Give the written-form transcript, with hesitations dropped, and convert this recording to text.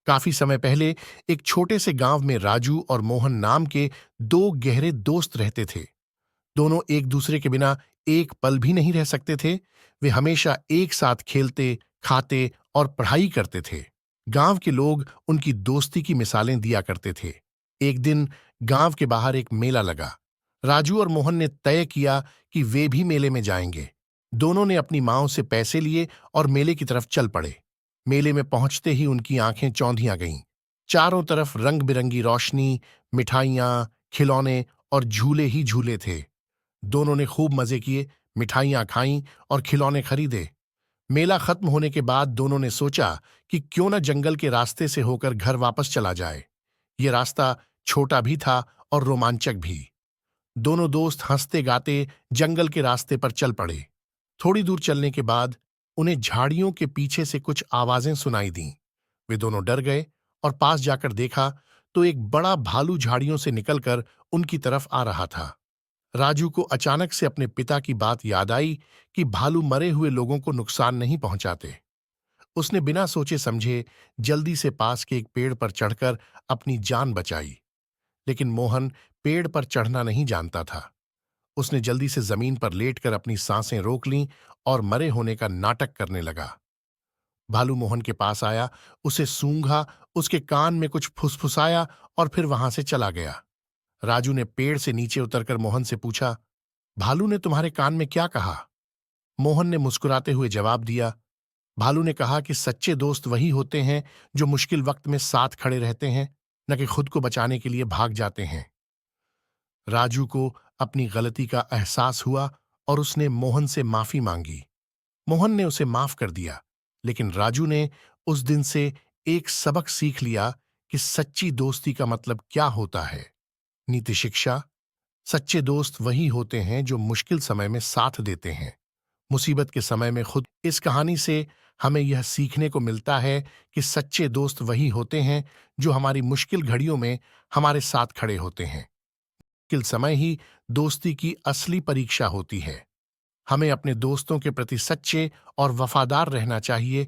काफी समय पहले एक छोटे से गांव में राजू और मोहन नाम के दो गहरे दोस्त रहते थे। दोनों एक दूसरे के बिना एक पल भी नहीं रह सकते थे। वे हमेशा एक साथ खेलते, खाते और पढ़ाई करते थे। गांव के लोग उनकी दोस्ती की मिसालें दिया करते थे। एक दिन गांव के बाहर एक मेला लगा। राजू और मोहन ने तय किया कि वे भी मेले में जाएंगे। दोनों ने अपनी मांओं से पैसे लिए और मेले की तरफ चल पड़े। मेले में पहुंचते ही उनकी आंखें चौंधियां गईं। चारों तरफ रंग बिरंगी रोशनी, मिठाइयां, खिलौने और झूले ही झूले थे। दोनों ने खूब मजे किए, मिठाइयां खाईं और खिलौने खरीदे। मेला खत्म होने के बाद दोनों ने सोचा कि क्यों न जंगल के रास्ते से होकर घर वापस चला जाए। ये रास्ता छोटा भी था और रोमांचक भी। दोनों दोस्त हंसते गाते जंगल के रास्ते पर चल पड़े। थोड़ी दूर चलने के बाद उन्हें झाड़ियों के पीछे से कुछ आवाजें सुनाई दीं। वे दोनों डर गए और पास जाकर देखा तो एक बड़ा भालू झाड़ियों से निकलकर उनकी तरफ आ रहा था। राजू को अचानक से अपने पिता की बात याद आई कि भालू मरे हुए लोगों को नुकसान नहीं पहुंचाते। उसने बिना सोचे समझे जल्दी से पास के एक पेड़ पर चढ़कर अपनी जान बचाई। लेकिन मोहन पेड़ पर चढ़ना नहीं जानता था। उसने जल्दी से जमीन पर लेटकर अपनी सांसें रोक लीं और मरे होने का नाटक करने लगा। भालू मोहन के पास आया, उसे सूंघा, उसके कान में कुछ फुसफुसाया और फिर वहां से चला गया। राजू ने पेड़ से नीचे उतरकर मोहन से पूछा, भालू ने तुम्हारे कान में क्या कहा? मोहन ने मुस्कुराते हुए जवाब दिया, भालू ने कहा कि सच्चे दोस्त वही होते हैं जो मुश्किल वक्त में साथ खड़े रहते हैं, न कि खुद को बचाने के लिए भाग जाते हैं। राजू को अपनी गलती का एहसास हुआ और उसने मोहन से माफी मांगी। मोहन ने उसे माफ कर दिया, लेकिन राजू ने उस दिन से एक सबक सीख लिया कि सच्ची दोस्ती का मतलब क्या होता है। नीति शिक्षा: सच्चे दोस्त वही होते हैं जो मुश्किल समय में साथ देते हैं, मुसीबत के समय में खुद। इस कहानी से हमें यह सीखने को मिलता है कि सच्चे दोस्त वही होते हैं जो हमारी मुश्किल घड़ियों में हमारे साथ खड़े होते हैं। मुश्किल समय ही दोस्ती की असली परीक्षा होती है। हमें अपने दोस्तों के प्रति सच्चे और वफादार रहना चाहिए,